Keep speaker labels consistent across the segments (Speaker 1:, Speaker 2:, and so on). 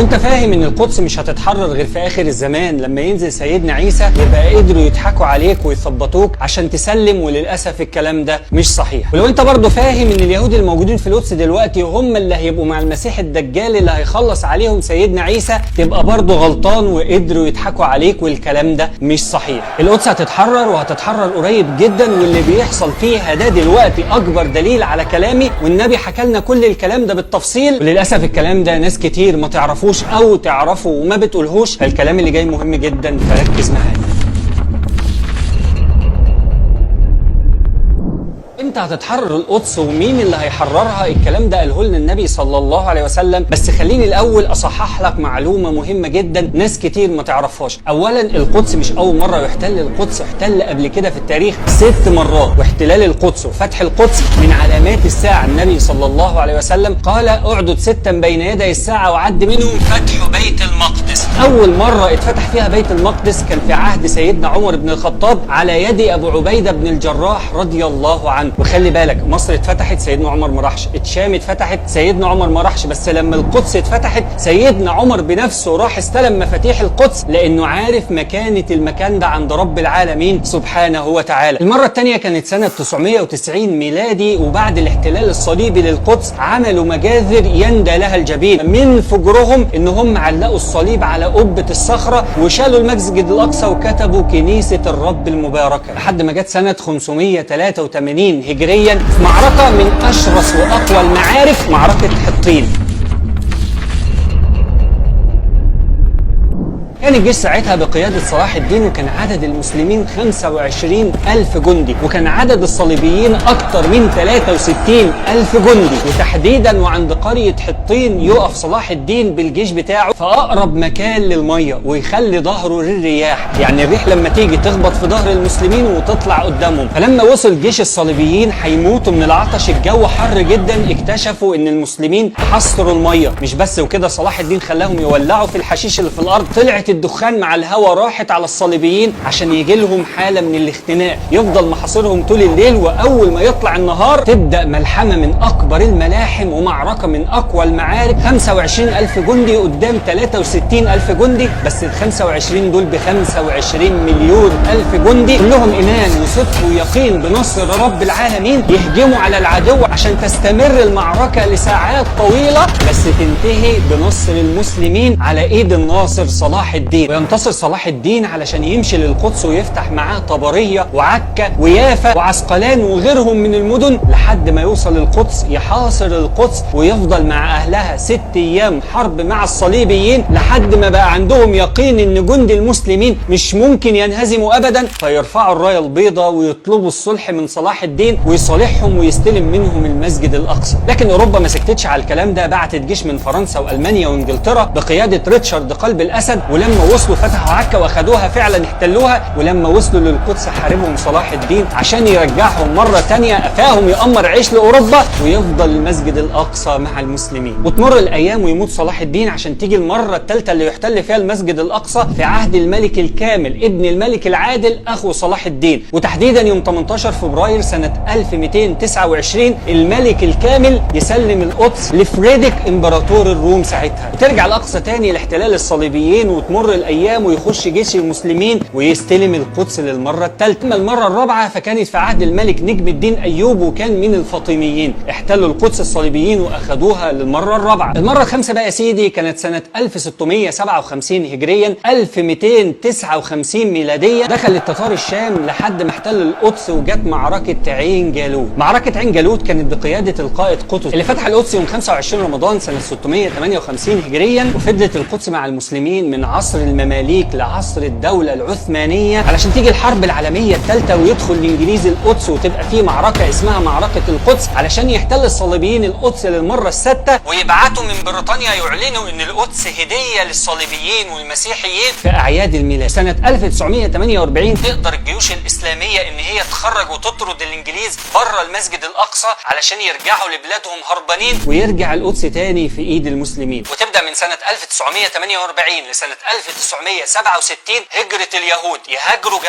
Speaker 1: انت فاهم ان القدس مش هتتحرر غير في اخر الزمان لما ينزل سيدنا عيسى، يبقى قدروا يضحكوا عليك ويثبطوك عشان تسلم، وللاسف الكلام ده مش صحيح. ولو انت برضو فاهم ان اليهود الموجودين في القدس دلوقتي هم اللي هيبقوا مع المسيح الدجال اللي هيخلص عليهم سيدنا عيسى، تبقى برضو غلطان وقدروا يضحكوا عليك، والكلام ده مش صحيح. القدس هتتحرر وهتتحرر قريب جدا، واللي بيحصل فيها ده دلوقتي اكبر دليل على كلامي، والنبي حكى لنا كل الكلام ده بالتفصيل، وللاسف الكلام ده ناس كتير ما تعرفوش او تعرفه وما بتقولهوش. فالكلام اللي جاي مهم جدا، فركز معانا. امتى هتتحرر القدس ومين اللي هيحررها؟ الكلام ده قاله لنا النبي صلى الله عليه وسلم. بس خليني الاول اصحح لك معلومه مهمه جدا ناس كتير ما تعرفهاش. اولا القدس مش اول مره يحتل القدس، احتل قبل كده في التاريخ 6 مرات، واحتلال القدس وفتح القدس من علامات الساعه. النبي صلى الله عليه وسلم قال: اعدد 6 بين يدي الساعه وعد منهم فتح بيت المقدس. اول مره اتفتح فيها بيت المقدس كان في عهد سيدنا عمر بن الخطاب على يد ابو عبيده بن الجراح رضي الله عنه. وخلي بالك، مصر اتفتحت سيدنا عمر ما راحش، الشام اتفتحت سيدنا عمر ما راحش، بس لما القدس اتفتحت سيدنا عمر بنفسه راح استلم مفاتيح القدس، لانه عارف مكانه المكان ده عند رب العالمين سبحانه وتعالى. المره الثانيه كانت سنه 990 ميلادي، وبعد الاحتلال الصليبي للقدس عملوا مجازر يندى لها الجبين. من فجرهم ان هم علقوا الصليب على قبه الصخره وشالوا المسجد الاقصى وكتبوا كنيسه الرب المباركه، لحد ما جت سنه 583 هجريا في معركة من أشرس وأقوى المعارك، معركة حطين. كان الجيش ساعتها بقيادة صلاح الدين، وكان عدد المسلمين 25,000 جندي، وكان عدد الصليبيين أكتر من 63,000 جندي. وتحديدا وعند قرية حطين يقف صلاح الدين بالجيش بتاعه في أقرب مكان للمية ويخلي ظهره للرياح، يعني الريح لما تيجي تخبط في ظهر المسلمين وتطلع قدامهم. فلما وصل جيش الصليبيين هيموتوا من العطش، الجو حر جدا، اكتشفوا ان المسلمين حصروا المية. مش بس وكده، صلاح الدين خلاهم يولعوا في الحشيش اللي في الأرض، طلعت الدخان مع الهواء راحت على الصليبيين عشان يجي لهم حاله من الاختناق، يفضل محاصرهم طول الليل، واول ما يطلع النهار تبدا ملحمه من اكبر الملاحم ومعركه من اقوى المعارك. 25,000 جندي قدام 63,000 جندي، بس ال 25 دول ب 25 مليون ألف جندي، كلهم ايمان وصدق ويقين بنصر رب العالمين، يهجموا على العدو عشان تستمر المعركه لساعات طويله، بس تنتهي بنصر المسلمين على ايد الناصر صلاح الدين. وينتصر صلاح الدين علشان يمشي للقدس ويفتح معاه طبرية وعكا ويافا وعسقلان وغيرهم من المدن، لحد ما يوصل القدس، يحاصر القدس ويفضل مع أهلها 6 أيام حرب مع الصليبيين، لحد ما بقى عندهم يقين إن جند المسلمين مش ممكن ينهزموا أبدا، فيرفعوا الراية البيضاء ويطلبوا الصلح من صلاح الدين ويصالحهم ويستلم منهم المسجد الأقصى. لكن أوروبا ما سكتتش على الكلام ده، بعتت جيش من فرنسا وألمانيا وإنجلترا بقيادة ريتشارد قلب الأسد، ولما وصلوا فتحوا عكا واخدوها فعلا، احتلوها. ولما وصلوا للقدس حاربهم صلاح الدين عشان يرجعهم مرة تانية، قفاهم يأمر عيش لأوروبا ويفضل المسجد الأقصى مع المسلمين. وتمر الأيام ويموت صلاح الدين عشان تيجي المرة الثالثة اللي يحتل فيها المسجد الأقصى في عهد الملك الكامل ابن الملك العادل أخو صلاح الدين، وتحديدا يوم 18 فبراير سنة 1229 الملك الكامل يسلم القدس لفريدك إمبراطور الروم ساعتها، وترجع الأقصى تاني لاحتلال الصليبيين، وتمر الايام ويخش جيش المسلمين ويستلم القدس للمره الثالثه. اما المره الرابعه فكانت في عهد الملك نجم الدين ايوب، وكان من الفاطميين، احتلوا القدس الصليبيين واخذوها للمره الرابعه. المره الخامسه بقى يا سيدي كانت سنه 1657 هجريا 1259 ميلاديه، دخل التتار الشام لحد ما احتل القدس، وجت معركه عين جالوت. معركه عين جالوت كانت بقياده القائد قطز اللي فتح القدس يوم 25 رمضان سنه 658 هجريا، وفضلت القدس مع المسلمين من عصر المماليك لعصر الدولة العثمانية، علشان تيجي الحرب العالمية الثالثة ويدخل الانجليز القدس، وتبقى في معركة اسمها معركة القدس علشان يحتل الصليبيين القدس للمرة السادسة، ويبعتوا من بريطانيا يعلنوا ان القدس هدية للصليبيين والمسيحيين في اعياد الميلاد. سنة 1948 تقدر الجيوش الاسلامية ان هي تخرج وتطرد الانجليز بره المسجد الاقصى علشان يرجعوا لبلادهم هربانين، ويرجع القدس تاني في ايد المسلمين. وتبدأ من سنة 1948 لسنة 1967 هجرة اليهود، يهاجروا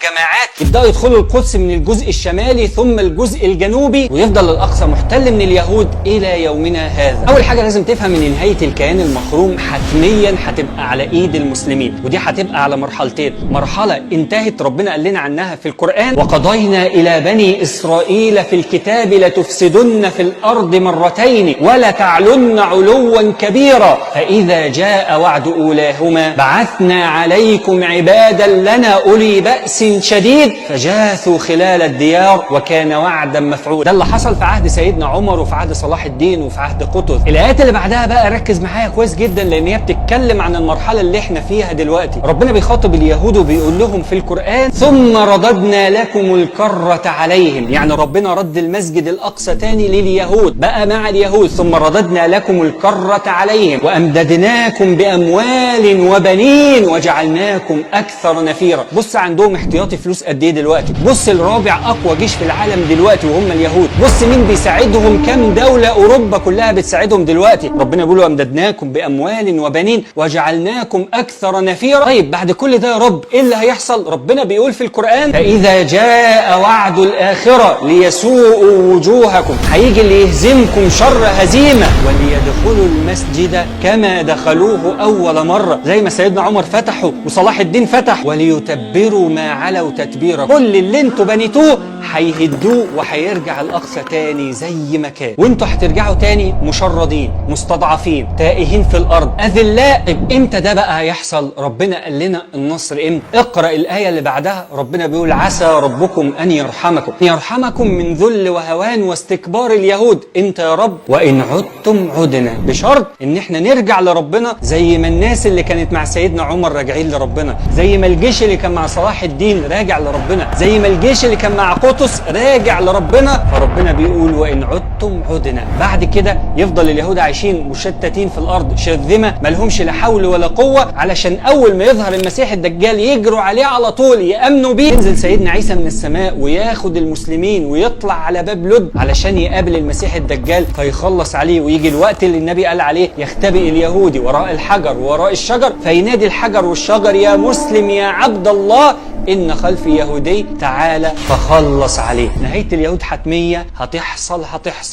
Speaker 1: جماعات يبدأوا يدخلوا القدس من الجزء الشمالي ثم الجزء الجنوبي، ويفضل الأقصى محتل من اليهود إلى يومنا هذا. أول حاجة لازم تفهم إن نهاية الكيان المخروم حتميا هتبقى على إيد المسلمين، ودي هتبقى على مرحلتين. مرحلة انتهت ربنا قال لنا عنها في القرآن: وقضينا إلى بني إسرائيل في الكتاب لتفسدن في الأرض مرتين ولتعلن علوا كبيرا فإذا جاء وعد أولاهما بعثنا عليكم عبادا لنا أولي بأس شديد فجاثوا خلال الديار وكان وعدا مفعولا. ده اللي حصل في عهد سيدنا عمر وفي عهد صلاح الدين وفي عهد قطز. الآيات اللي بعدها بقى ركز معايا كويس جدا، لأن هي بتتكلم عن المرحلة اللي احنا فيها دلوقتي. ربنا بيخاطب اليهود وبيقول لهم في القرآن: ثم رددنا لكم الكرة عليهم، يعني ربنا رد المسجد الأقصى تاني لليهود، بقى مع اليهود. ثم رددنا لكم الكرة عليهم وأمددناكم بأموال وبنين وجعلناكم أكثر نفيرا. بص عندهم احتياطي فلوس قد ايه دلوقتي، بص الرابع أقوى جيش في العالم دلوقتي وهم اليهود، بص مين بيساعدهم، كم دولة أوروبا كلها بتساعدهم دلوقتي. ربنا بيقول: وأمددناكم بأموال وبنين وجعلناكم أكثر نفيرا. طيب بعد كل ده يا رب إيه اللي هيحصل؟ ربنا بيقول في القرآن: فإذا جاء وعد الآخرة ليسوءوا وجوهكم، هيجي اللي يهزمكم شر هزيمة وليدخلوا المسجد كما دخلوه أول مرة، زي ما سيدنا عمر فتحوا وصلاح الدين فتح، وليتبروا ما علوا تتبيرا. كل اللي انتوا بنيتوه هيهدوه وهيرجع الأقصى تاني زي ما كان، وانتوا هترجعوا تاني مشردين مستضعفين تائهين في الأرض أذلاء. طيب امتى ده بقى هيحصل؟ ربنا قال لنا النصر امتى؟ اقرأ الآية اللي بعدها، ربنا بيقول: عسى ربكم أن يرحمكم من ذل وهوان واستكبار اليهود. امتى يا رب؟ وإن عدتم عدنا، بشرط ان احنا نرجع لربنا زي ما الناس اللي كانت مع سيدنا عمر راجعين لربنا، زي ما الجيش اللي كان مع صلاح الدين راجع لربنا، زي ما الجيش اللي كان مع قطز راجع لربنا. فربنا بيقول: وإن عدتم عدنا. بعد كده يفضل اليهود عايشين مشتتين في الأرض شرذمة مالهمش لا حول ولا قوة، علشان أول ما يظهر المسيح الدجال يجروا عليه على طول يأمنوا بيه. ينزل سيدنا عيسى من السماء وياخد المسلمين ويطلع على باب لد علشان يقابل المسيح الدجال فيخلص عليه. ويجي الوقت اللي النبي قال عليه: يختبئ اليهودي وراء الحجر وراء الشجر فينادي الحجر والشجر: يا مسلم يا عبد الله إن خلفي يهودي تعالى فخلص عليه. نهاية اليهود حتمية هتحصل.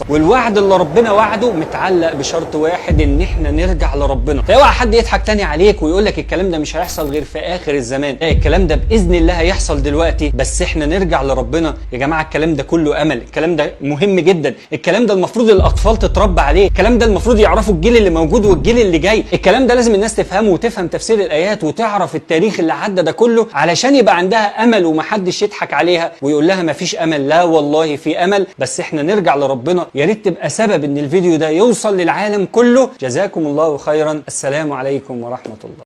Speaker 1: والوعد اللي ربنا وعده متعلق بشرط واحد: ان احنا نرجع لربنا. فاوعى حد يضحك تاني عليك ويقول لك الكلام ده مش هيحصل غير في آخر الزمان. لا، الكلام ده بإذن الله هيحصل دلوقتي، بس احنا نرجع لربنا. يا جماعة الكلام ده كله أمل، الكلام ده مهم جدا، الكلام ده المفروض الأطفال تتربى عليه، الكلام ده المفروض يعرفوا الجيل اللي موجود والجيل اللي جاي، الكلام ده لازم الناس تفهمه وتفهم تفسير الآيات وتعرف التاريخ اللي عدى ده كله علشان يبقى عندها امل ومحدش يضحك عليها ويقول لها مفيش امل. لا والله في امل، بس احنا نرجع لربنا. يا ريت تبقى سبب ان الفيديو ده يوصل للعالم كله. جزاكم الله خيرا. السلام عليكم ورحمة الله.